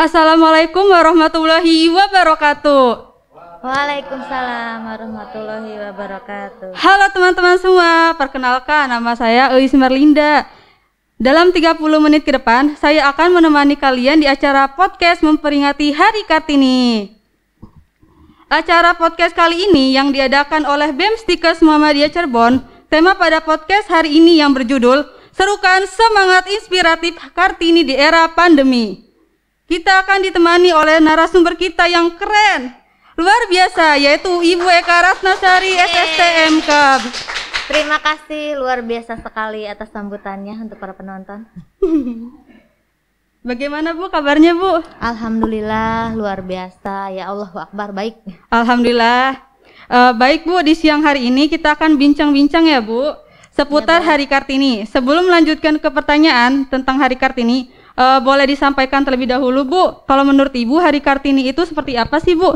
Assalamualaikum warahmatullahi wabarakatuh. Waalaikumsalam warahmatullahi wabarakatuh. Halo teman-teman semua, perkenalkan nama saya Eis Merlinda. Dalam 30 menit ke depan, saya akan menemani kalian di acara podcast memperingati Hari Kartini. Acara podcast kali ini yang diadakan oleh BEM Stikers Muhammadiyah Cirebon, tema pada podcast hari ini yang berjudul Serukan Semangat Inspiratif Kartini di Era Pandemi. Kita akan ditemani oleh narasumber kita yang keren, luar biasa, yaitu Ibu Eka Ratnasari SSTMK. Terima kasih luar biasa sekali atas sambutannya untuk para penonton. Bagaimana Bu kabarnya Bu? Alhamdulillah luar biasa, ya Allahu Akbar, baik. Alhamdulillah. Baik Bu, di siang hari ini kita akan bincang-bincang ya Bu seputar Hari Kartini. Sebelum melanjutkan ke pertanyaan tentang Hari Kartini, boleh disampaikan terlebih dahulu Bu, kalau menurut Ibu Hari Kartini itu seperti apa sih Bu?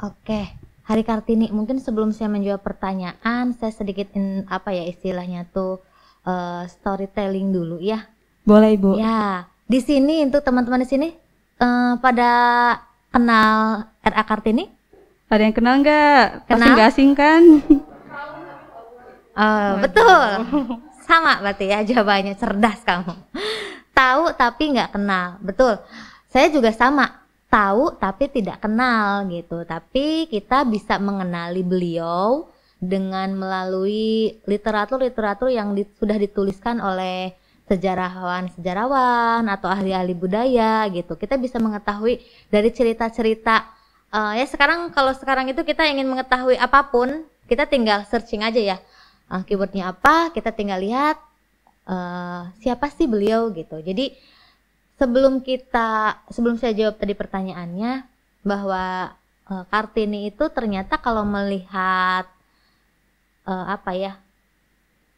Oke, Hari Kartini, mungkin sebelum saya menjawab pertanyaan, saya sedikit istilahnya tuh storytelling dulu ya. Boleh Ibu. Ya, di sini untuk teman-teman di sini pada kenal RA Kartini? Ada yang kenal nggak? Pasti Kenal? nggak asing kan? Betul, sama berarti ya jawabannya, cerdas kamu. Tahu tapi nggak kenal, betul. Saya juga sama, tahu tapi tidak kenal gitu. Tapi kita bisa mengenali beliau dengan melalui literatur-literatur yang sudah dituliskan oleh sejarawan-sejarawan atau ahli-ahli budaya gitu. Kita bisa mengetahui dari cerita-cerita. Ya sekarang, kalau sekarang itu kita ingin mengetahui apapun, kita tinggal searching aja ya. Keywordnya apa, kita tinggal lihat siapa sih beliau gitu. Jadi sebelum saya jawab tadi pertanyaannya bahwa Kartini itu ternyata kalau melihat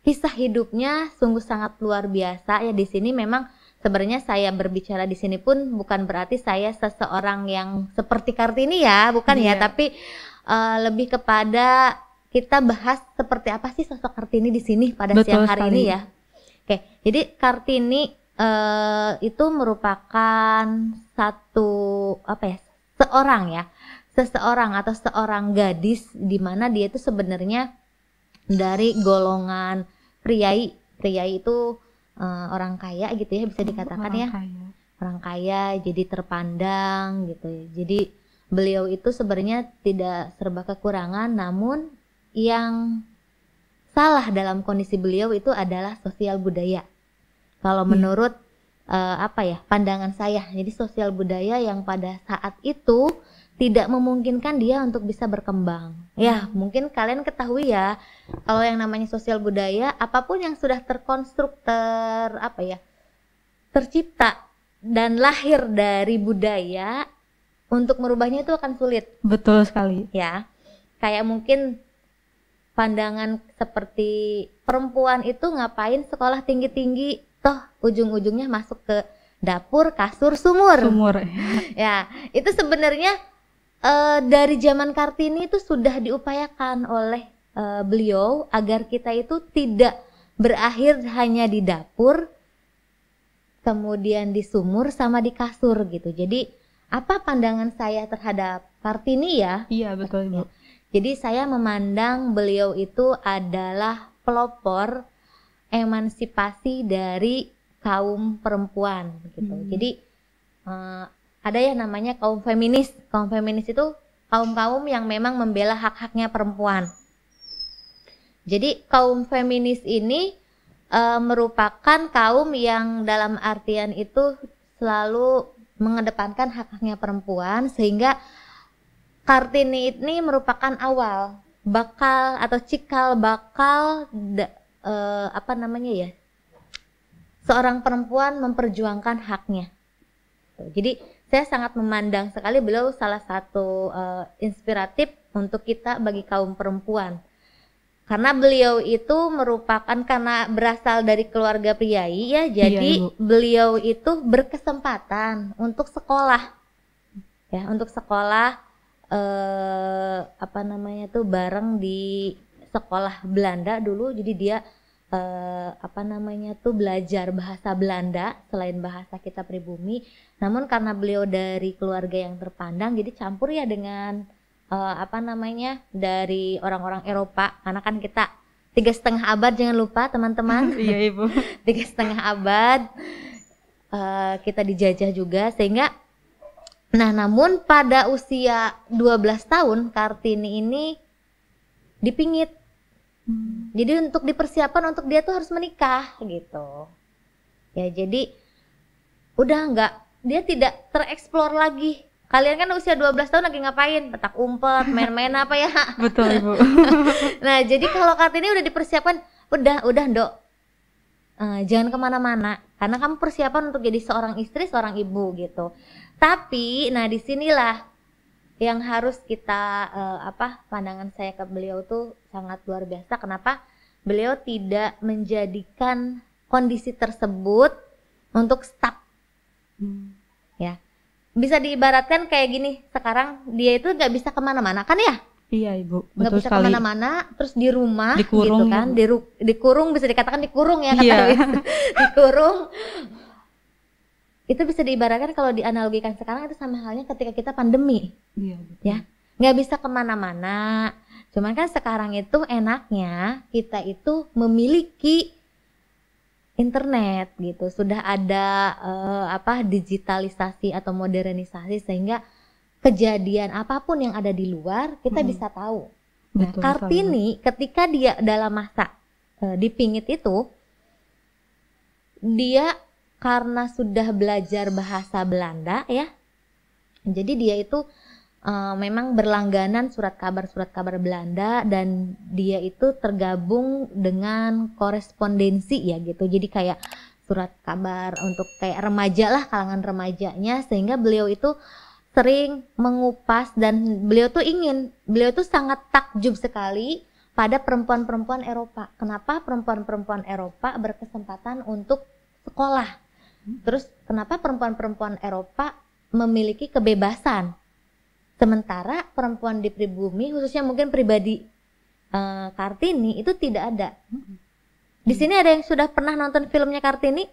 kisah hidupnya sungguh sangat luar biasa ya. Di sini memang sebenarnya saya berbicara di sini pun bukan berarti saya seseorang yang seperti Kartini ya, bukan ya, tapi lebih kepada kita bahas seperti apa sih sosok Kartini di sini pada siang hari ini ya. Oke, jadi Kartini itu merupakan seseorang gadis di mana dia itu sebenarnya dari golongan priai itu orang kaya gitu ya, bisa dikatakan orang kaya, jadi terpandang gitu ya. Jadi beliau itu sebenarnya tidak serba kekurangan, namun yang salah dalam kondisi beliau itu adalah sosial budaya. Kalau menurut pandangan saya, jadi sosial budaya yang pada saat itu tidak memungkinkan dia untuk bisa berkembang. Ya, mungkin kalian ketahui ya, kalau yang namanya sosial budaya, apapun yang sudah tercipta dan lahir dari budaya, untuk merubahnya itu akan sulit. Betul sekali. Ya, kayak mungkin pandangan seperti perempuan itu ngapain sekolah tinggi-tinggi, toh ujung-ujungnya masuk ke dapur, kasur, sumur. Ya, itu sebenarnya dari zaman Kartini itu sudah diupayakan oleh beliau agar kita itu tidak berakhir hanya di dapur, kemudian di sumur sama di kasur gitu. Jadi apa pandangan saya terhadap Kartini ya? Iya betul Ibu. Jadi saya memandang beliau itu adalah pelopor emansipasi dari kaum perempuan gitu. Jadi ada ya namanya kaum feminis. Kaum feminis itu kaum-kaum yang memang membela hak-haknya perempuan. Jadi kaum feminis ini merupakan kaum yang dalam artian itu selalu mengedepankan hak-haknya perempuan, sehingga Kartini ini merupakan cikal bakal seorang perempuan memperjuangkan haknya. Jadi saya sangat memandang sekali beliau salah satu inspiratif untuk kita bagi kaum perempuan. Karena beliau itu karena berasal dari keluarga priai ya, jadi beliau itu berkesempatan untuk sekolah. Ya, untuk sekolah bareng di sekolah Belanda dulu. Jadi dia apa namanya tuh belajar bahasa Belanda selain bahasa kita pribumi. Namun karena beliau dari keluarga yang terpandang, jadi campur ya dengan apa namanya dari orang-orang Eropa. Karena kan kita 3,5 abad, jangan lupa teman-teman. Iya Ibu. 3,5 abad kita dijajah juga, sehingga namun pada usia 12 tahun Kartini ini dipingit. Jadi untuk dipersiapkan untuk dia tuh harus menikah gitu. Ya jadi udah dia tidak tereksplor lagi. Kalian kan usia 12 tahun lagi ngapain? Petak umpet, main-main apa ya? Betul Ibu. Nah jadi kalau Kartini udah dipersiapkan, udah Dok, jangan kemana-mana karena kamu persiapan untuk jadi seorang istri, seorang ibu gitu. Tapi disinilah yang harus kita pandangan saya ke beliau tuh sangat luar biasa. Kenapa beliau tidak menjadikan kondisi tersebut untuk stuck. Ya, bisa diibaratkan kayak gini, sekarang dia itu nggak bisa kemana-mana kan ya? Iya Ibu, nggak bisa sekali. Kemana-mana, terus di rumah dikurung, gitu kan, dikurung, bisa dikatakan dikurung ya kata iya. dikurung. Itu bisa diibaratkan kalau dianalogikan sekarang itu sama halnya ketika kita pandemi. Iya, betul. Ya, nggak bisa kemana-mana. Cuman kan sekarang itu enaknya kita itu memiliki internet gitu, sudah ada digitalisasi atau modernisasi sehingga kejadian apapun yang ada di luar kita bisa tahu. Nah, Betul, Kartini ketika dia dalam masa dipingit itu, dia karena sudah belajar bahasa Belanda ya, jadi dia itu memang berlangganan surat kabar Belanda, dan dia itu tergabung dengan korespondensi ya gitu. Jadi kayak surat kabar untuk kayak remaja lah, kalangan remajanya, sehingga beliau itu sering mengupas dan beliau tuh sangat takjub sekali pada perempuan-perempuan Eropa. Kenapa perempuan-perempuan Eropa berkesempatan untuk sekolah? Terus kenapa perempuan-perempuan Eropa memiliki kebebasan? Sementara perempuan di pribumi, khususnya mungkin pribadi Kartini itu tidak ada. Di sini ada yang sudah pernah nonton filmnya Kartini?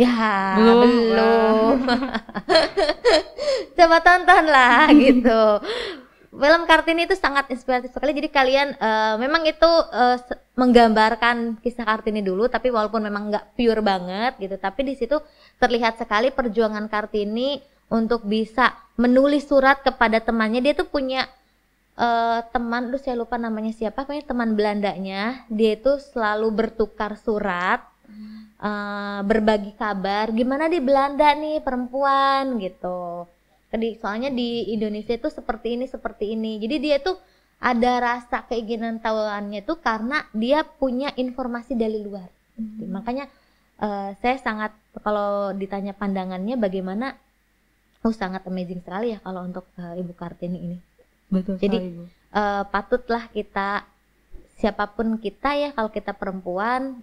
Ya belum. Coba tonton lah gitu. Film Kartini itu sangat inspiratif sekali. Jadi kalian memang itu menggambarkan kisah Kartini dulu, tapi walaupun memang nggak pure banget gitu, tapi di situ terlihat sekali perjuangan Kartini untuk bisa menulis surat kepada temannya. Dia tuh punya teman, saya lupa namanya siapa, pokoknya teman Belandanya. Dia itu selalu bertukar surat, berbagi kabar gimana di Belanda nih perempuan gitu. Soalnya di Indonesia itu seperti ini. Jadi dia tuh ada rasa keinginan tahuannya itu karena dia punya informasi dari luar. Makanya saya sangat, kalau ditanya pandangannya bagaimana, sangat amazing sekali ya kalau untuk Ibu Kartini ini. Betul. Jadi sekali, Ibu. Patutlah kita, siapapun kita ya, kalau kita perempuan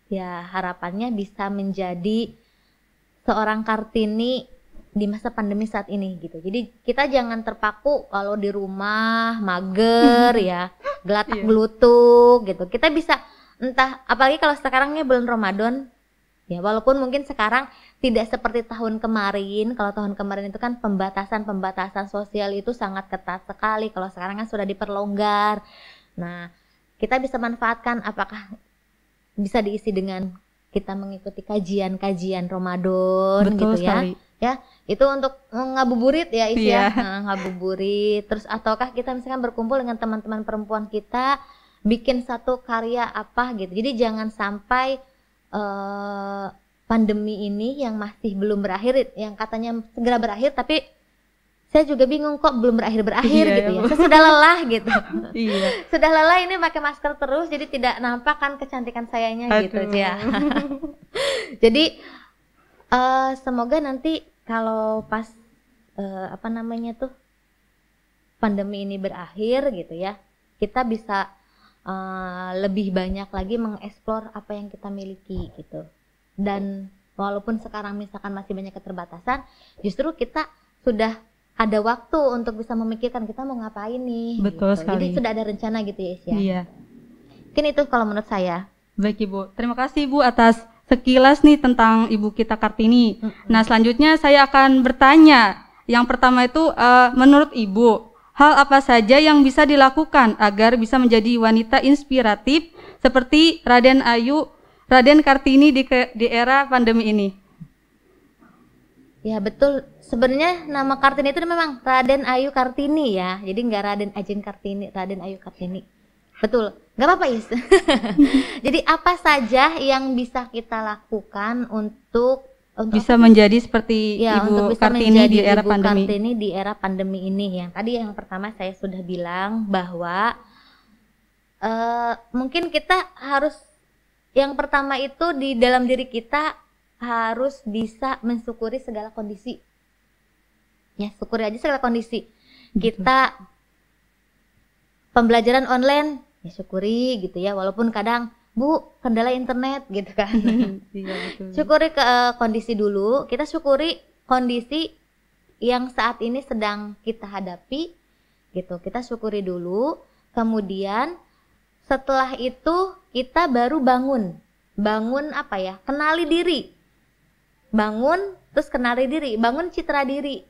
ya harapannya bisa menjadi seorang Kartini di masa pandemi saat ini gitu. Jadi kita jangan terpaku kalau di rumah mager ya, gelatak gelutuk gitu. Kita bisa entah, apalagi kalau sekarangnya bulan Ramadan ya, walaupun mungkin sekarang tidak seperti tahun kemarin. Kalau tahun kemarin itu kan pembatasan sosial itu sangat ketat sekali. Kalau sekarang kan sudah diperlonggar. Nah, kita bisa manfaatkan, apakah bisa diisi dengan kita mengikuti kajian Ramadan. Betul gitu sekali. Ya, itu untuk ngabuburit ya Iya. ngabuburit. Terus ataukah kita misalkan berkumpul dengan teman-teman perempuan kita, bikin satu karya apa gitu. Jadi jangan sampai pandemi ini yang masih belum berakhir, yang katanya segera berakhir, tapi saya juga bingung kok belum berakhir Iya, gitu ya, ya. Bu. Saya sudah lelah gitu. Iya. Sudah lelah ini pakai masker terus, jadi tidak nampak kan kecantikan sayanya gitu Aduh. ya. Jadi semoga nanti kalau pas pandemi ini berakhir gitu ya, kita bisa lebih banyak lagi mengeksplor apa yang kita miliki gitu. Dan walaupun sekarang misalkan masih banyak keterbatasan, justru kita sudah ada waktu untuk bisa memikirkan kita mau ngapain nih. Betul gitu. sekali. Jadi sudah ada rencana gitu ya, Isya. Iya. Mungkin itu kalau menurut saya. Baik Ibu, terima kasih Ibu atas sekilas nih tentang Ibu kita Kartini. Nah selanjutnya saya akan bertanya. Yang pertama itu menurut Ibu, hal apa saja yang bisa dilakukan agar bisa menjadi wanita inspiratif seperti Raden Kartini di era pandemi ini? Ya betul, sebenarnya nama Kartini itu memang Raden Ayu Kartini ya. Jadi nggak Raden Ajeng Kartini, Raden Ayu Kartini. Betul, nggak apa-apa Is. Jadi apa saja yang bisa kita lakukan untuk bisa menjadi seperti ya, Ibu untuk bisa Kartini di era Ibu pandemi. Kartini di era pandemi ini. Yang tadi yang pertama saya sudah bilang bahwa mungkin kita harus, yang pertama itu di dalam diri kita harus bisa mensyukuri segala kondisi. Ya, syukuri aja segala kondisi. Kita pembelajaran online, ya syukuri gitu ya, walaupun kadang Bu, kendala internet gitu kan. Iya, betul. Syukuri kondisi dulu, kita syukuri kondisi yang saat ini sedang kita hadapi gitu. Kita syukuri dulu, kemudian setelah itu kita baru bangun apa ya? Kenali diri. Bangun, terus kenali diri, bangun citra diri.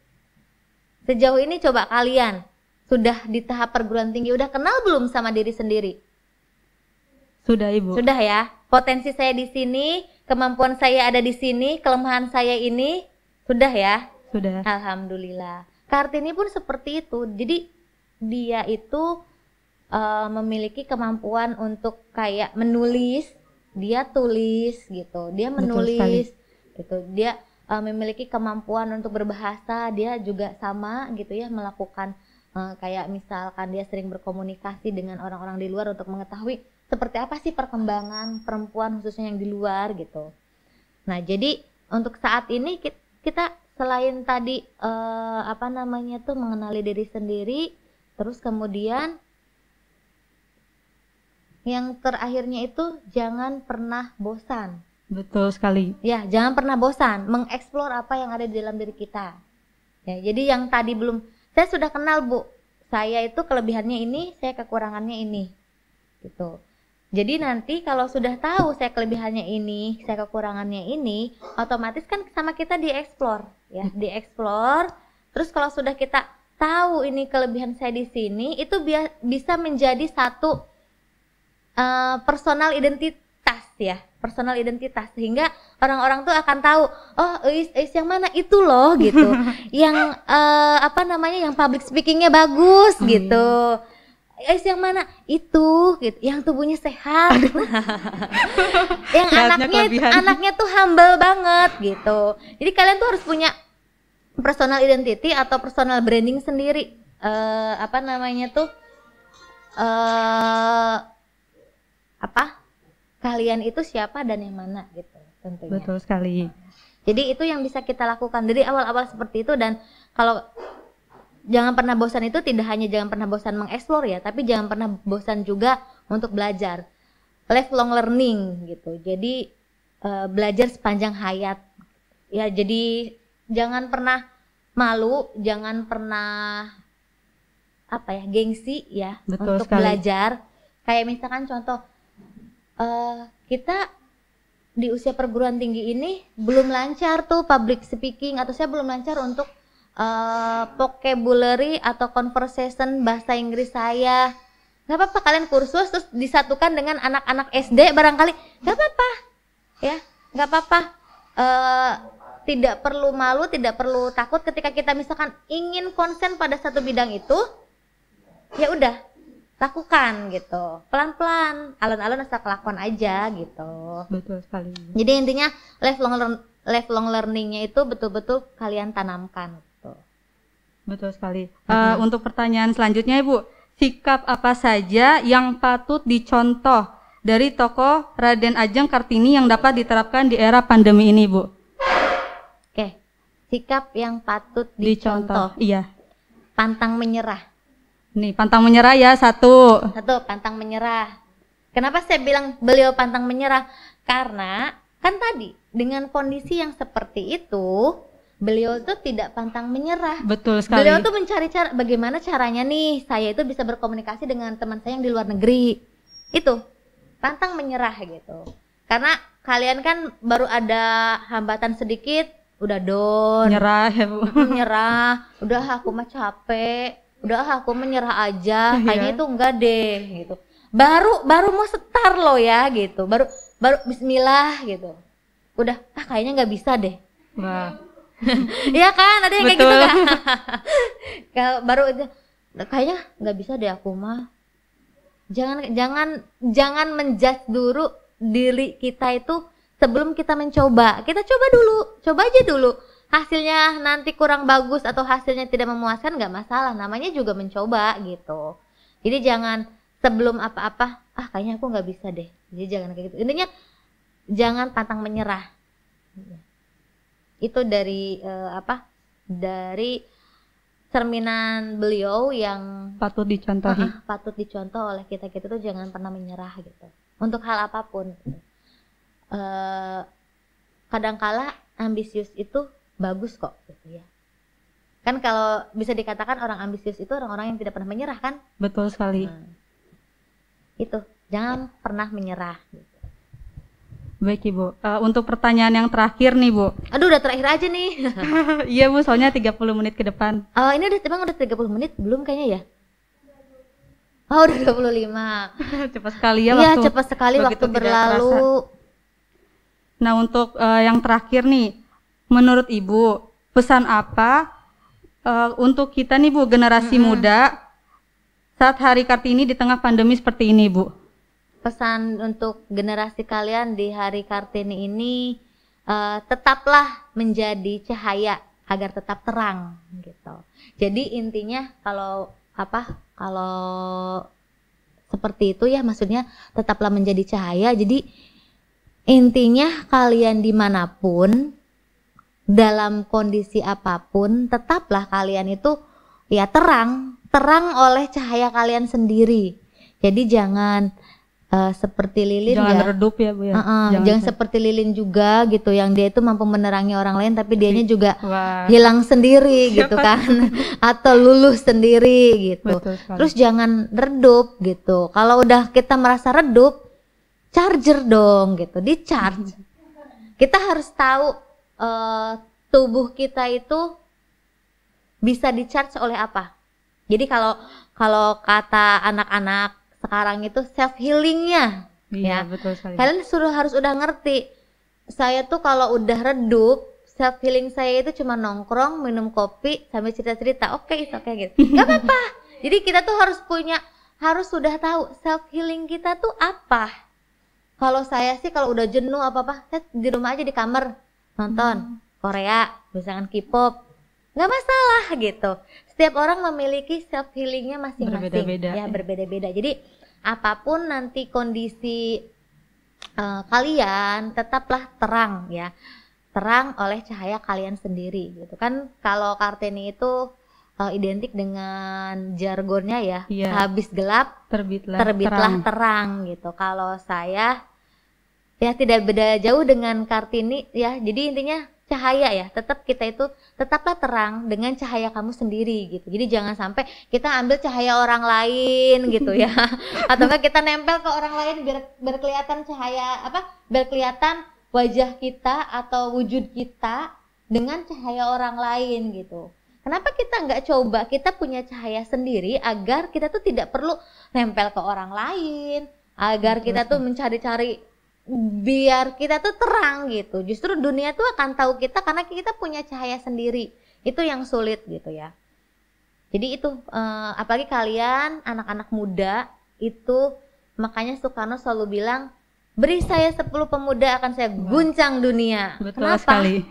Sejauh ini coba kalian sudah di tahap perguruan tinggi, udah kenal belum sama diri sendiri? Sudah Ibu. Sudah ya. Potensi saya di sini, kemampuan saya ada di sini, kelemahan saya ini, sudah ya? Sudah. Alhamdulillah. Kartini pun seperti itu. Jadi dia itu memiliki kemampuan untuk kayak menulis, dia tulis gitu. Dia menulis gitu. Dia memiliki kemampuan untuk berbahasa, dia juga sama gitu ya, melakukan kayak misalkan dia sering berkomunikasi dengan orang-orang di luar untuk mengetahui seperti apa sih perkembangan perempuan khususnya yang di luar gitu. Nah, jadi untuk saat ini kita selain tadi mengenali diri sendiri, terus kemudian yang terakhirnya itu jangan pernah bosan. Betul sekali. Ya, jangan pernah bosan mengeksplor apa yang ada di dalam diri kita. Ya, jadi yang tadi belum, saya sudah kenal Bu, saya itu kelebihannya ini, saya kekurangannya ini, gitu. Jadi nanti kalau sudah tahu saya kelebihannya ini, saya kekurangannya ini, otomatis kan sama kita dieksplor, ya, dieksplor. Terus kalau sudah kita tahu ini kelebihan saya di sini, itu bisa menjadi satu personal identitas ya, personal identitas, sehingga orang-orang tuh akan tahu, oh Eis yang mana itu loh gitu, yang yang public speakingnya bagus gitu. Eis yang mana itu gitu, yang tubuhnya sehat, yang anaknya tuh humble banget gitu. Jadi kalian tuh harus punya personal identity atau personal branding sendiri. Kalian itu siapa dan yang mana gitu tentunya. Betul sekali. Jadi itu yang bisa kita lakukan dari awal-awal seperti itu. Dan kalau jangan pernah bosan itu tidak hanya jangan pernah bosan mengeksplor ya, tapi jangan pernah bosan juga untuk belajar. Lifelong learning gitu. Jadi belajar sepanjang hayat. Ya, jadi jangan pernah malu, jangan pernah gengsi ya. Betul untuk sekali. Belajar. Kayak misalkan contoh, kita di usia perguruan tinggi ini belum lancar tuh public speaking, atau saya belum lancar untuk vocabulary atau conversation bahasa Inggris saya. Gak apa-apa kalian kursus terus disatukan dengan anak-anak SD barangkali, gak apa-apa ya, gak apa-apa. Tidak perlu malu, tidak perlu takut ketika kita misalkan ingin konsen pada satu bidang itu, ya udah lakukan gitu, pelan-pelan, alon-alon asal kelakuan aja gitu. Betul sekali. Jadi intinya lifelong learningnya itu betul-betul kalian tanamkan gitu. Betul sekali. Untuk pertanyaan selanjutnya Ibu, sikap apa saja yang patut dicontoh dari tokoh Raden Ajeng Kartini yang dapat diterapkan di era pandemi ini Bu? Oke, sikap yang patut dicontoh. Iya. Pantang menyerah. Nih, pantang menyerah ya, satu, pantang menyerah. Kenapa saya bilang beliau pantang menyerah? Karena kan tadi dengan kondisi yang seperti itu, beliau tuh tidak pantang menyerah. Betul sekali. Beliau tuh mencari cara, bagaimana caranya nih saya itu bisa berkomunikasi dengan teman saya yang di luar negeri. Itu pantang menyerah gitu. Karena kalian kan baru ada hambatan sedikit udah down, Nyerah ya Bu. Nyerah, udah aku mah capek, udah aku menyerah aja, kayaknya itu enggak deh gitu. Baru mau setar loh ya gitu, baru Bismillah gitu, udah kayaknya nggak bisa deh. Wah. Iya kan, ada yang kayak gitu Betul. kan. Kalau baru itu kayaknya nggak bisa deh aku mah. Jangan menjudge dulu diri kita itu sebelum kita mencoba. Kita coba aja dulu. Hasilnya nanti kurang bagus atau hasilnya tidak memuaskan nggak masalah. Namanya juga mencoba gitu. Jadi jangan sebelum apa-apa, kayaknya aku nggak bisa deh. Jadi jangan kayak gitu. Intinya jangan pantang menyerah. Itu dari dari cerminan beliau yang Patut dicontohi. patut dicontoh oleh kita tuh jangan pernah menyerah gitu untuk hal apapun. Kadangkala ambisius itu bagus kok gitu ya. Kan kalau bisa dikatakan orang ambisius itu orang-orang yang tidak pernah menyerah kan? Betul sekali. Itu jangan pernah menyerah gitu. Baik Ibu, untuk pertanyaan yang terakhir nih Bu. Aduh udah terakhir aja nih. Iya Bu, soalnya 30 menit ke depan. Ini udah 30 menit belum kayaknya ya? Oh udah 25. Cepat sekali ya Iya waktu. cepat sekali waktu tidak berlalu. terasa. Nah untuk yang terakhir nih, menurut Ibu pesan apa untuk kita nih Bu, generasi muda saat Hari Kartini di tengah pandemi seperti ini Bu? Pesan untuk generasi kalian di Hari Kartini ini, tetaplah menjadi cahaya agar tetap terang gitu. Jadi intinya kalau seperti itu ya, maksudnya tetaplah menjadi cahaya. Jadi intinya kalian dimanapun, dalam kondisi apapun, tetaplah kalian itu ya terang oleh cahaya kalian sendiri. Jadi jangan seperti lilin, jangan redup ya Bu ya. Jangan seperti lilin juga gitu, yang dia itu mampu menerangi orang lain tapi dianya juga Wah. hilang sendiri gitu kan. Atau luluh sendiri gitu. Terus jangan redup gitu. Kalau udah kita merasa redup, charger dong gitu, di charge. Kita harus tahu tubuh kita itu bisa di charge oleh apa. Jadi kalau kata anak-anak sekarang itu self healingnya, iya, ya. Betul sekali. Kalian harus udah ngerti. Saya tuh kalau udah redup, self healing saya itu cuma nongkrong, minum kopi, sambil cerita-cerita. Oke gitu. Gak apa-apa. Jadi kita tuh harus sudah tahu self healing kita tuh apa. Kalau saya sih kalau udah jenuh apa-apa, saya di rumah aja di kamar nonton Korea, misalkan K-pop. Nggak masalah gitu. Setiap orang memiliki self healingnya masing-masing. Berbeda-beda. Jadi apapun nanti kondisi kalian, tetaplah terang ya. Terang oleh cahaya kalian sendiri gitu kan. Kalau Kartini itu identik dengan jargonnya ya, habis gelap terbitlah terang gitu. Kalau saya ya tidak beda jauh dengan Kartini ya. Jadi intinya cahaya ya, tetaplah terang dengan cahaya kamu sendiri gitu. Jadi jangan sampai kita ambil cahaya orang lain gitu ya. Atau enggak kita nempel ke orang lain biar kelihatan biar kelihatan wajah kita atau wujud kita dengan cahaya orang lain gitu. Kenapa kita nggak coba kita punya cahaya sendiri agar kita tuh tidak perlu nempel ke orang lain, agar kita tuh mencari-cari biar kita tuh terang gitu. Justru dunia tuh akan tahu kita karena kita punya cahaya sendiri. Itu yang sulit gitu ya. Jadi itu apalagi kalian anak-anak muda itu, makanya Soekarno selalu bilang, beri saya 10 pemuda akan saya guncang dunia. Betul. Kenapa? Sekali.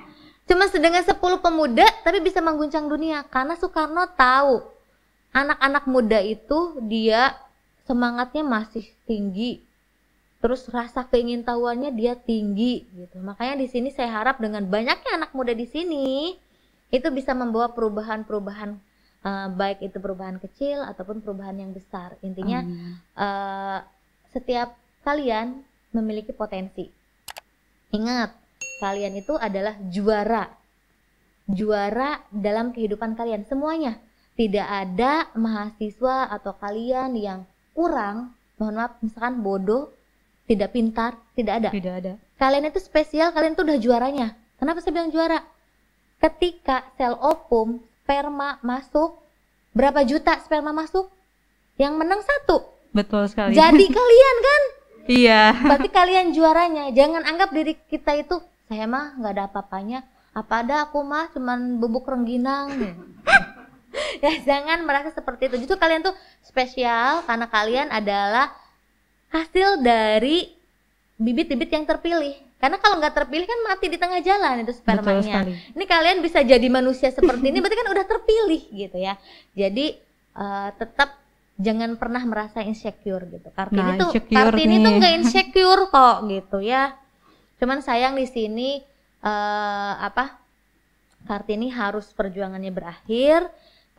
Cuma dengan 10 pemuda tapi bisa mengguncang dunia, karena Soekarno tahu anak-anak muda itu dia semangatnya masih tinggi. Terus rasa keingintahuannya dia tinggi gitu. Makanya di sini saya harap dengan banyaknya anak muda di sini itu bisa membawa perubahan-perubahan, baik itu perubahan kecil ataupun perubahan yang besar. Intinya setiap kalian memiliki potensi. Ingat, kalian itu adalah juara dalam kehidupan kalian semuanya. Tidak ada mahasiswa atau kalian yang kurang, mohon maaf, misalkan bodoh, tidak pintar, tidak ada. Tidak ada. Kalian itu spesial, kalian tuh udah juaranya. Kenapa saya bilang juara? Ketika sel ovum, sperma masuk, berapa juta sperma masuk? Yang menang 1. Betul sekali. Jadi kalian kan? Iya. Berarti kalian juaranya. Jangan anggap diri kita itu, saya mah nggak ada apa-apanya. Apa ada aku mah cuman bubuk rengginang. Ya jangan merasa seperti itu. Justru kalian tuh spesial karena kalian adalah hasil dari bibit-bibit yang terpilih. Karena kalau nggak terpilih kan mati di tengah jalan itu spermanya. Ini kalian bisa jadi manusia seperti ini berarti kan udah terpilih gitu ya. Jadi tetap jangan pernah merasa insecure gitu. Kartini tuh nggak insecure kok gitu ya. Cuman sayang di sini Kartini harus perjuangannya berakhir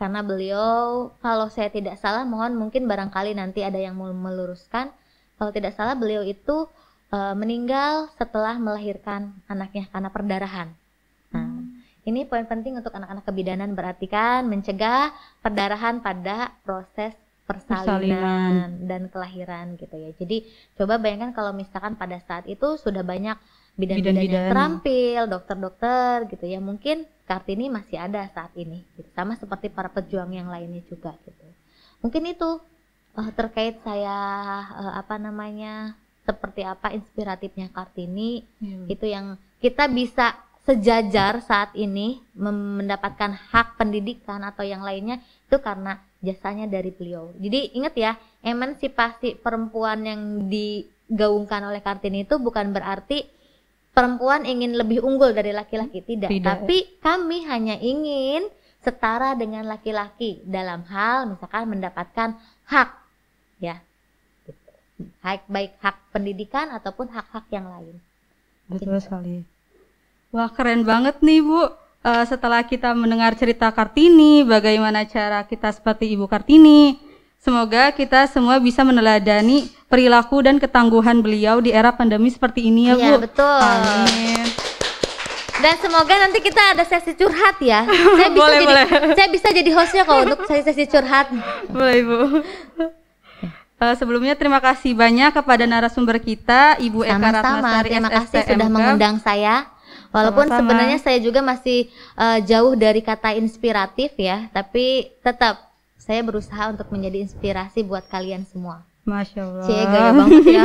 karena beliau, kalau saya tidak salah, mohon mungkin barangkali nanti ada yang mau meluruskan. Kalau tidak salah beliau itu meninggal setelah melahirkan anaknya karena perdarahan. Nah, ini poin penting untuk anak-anak kebidanan, berarti kan mencegah perdarahan pada proses persalinan dan kelahiran gitu ya. Jadi coba bayangkan kalau misalkan pada saat itu sudah banyak bidan-bidan yang terampil, dokter-dokter gitu ya, mungkin Kartini masih ada saat ini gitu. Sama seperti para pejuang yang lainnya juga gitu. Mungkin itu terkait saya seperti apa inspiratifnya Kartini, itu yang kita bisa sejajar saat ini mendapatkan hak pendidikan atau yang lainnya itu karena jasanya dari beliau. Jadi ingat ya, emansipasi perempuan yang digaungkan oleh Kartini itu bukan berarti perempuan ingin lebih unggul dari laki-laki, tidak. Tapi kami hanya ingin setara dengan laki-laki dalam hal misalkan mendapatkan hak ya. Baik hak pendidikan ataupun hak-hak yang lain. Betul sekali. Wah, keren banget nih Bu. Setelah kita mendengar cerita Kartini, bagaimana cara kita seperti Ibu Kartini, semoga kita semua bisa meneladani perilaku dan ketangguhan beliau di era pandemi seperti ini ya Bu. Iya betul. Amin. Dan semoga nanti kita ada sesi curhat ya. Saya bisa jadi hostnya kok untuk sesi curhat. Boleh Bu. Sebelumnya terima kasih banyak kepada narasumber kita, Ibu Eka Ratnasari, terima kasih sudah mengundang saya. Walaupun sebenarnya saya juga masih jauh dari kata inspiratif ya, tapi tetap saya berusaha untuk menjadi inspirasi buat kalian semua. Masya Allah. Gaya banget ya.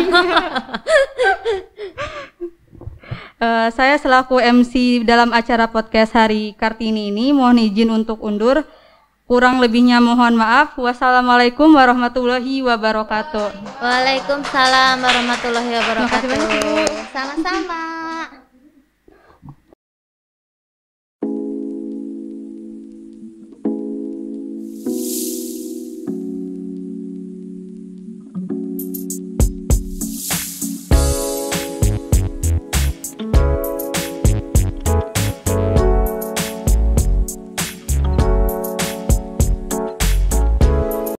Saya selaku MC dalam acara podcast Hari Kartini ini mohon izin untuk undur. Kurang lebihnya mohon maaf. Wassalamualaikum warahmatullahi wabarakatuh. Waalaikumsalam warahmatullahi wabarakatuh. Terima kasih banyak, Bu. Sama-sama.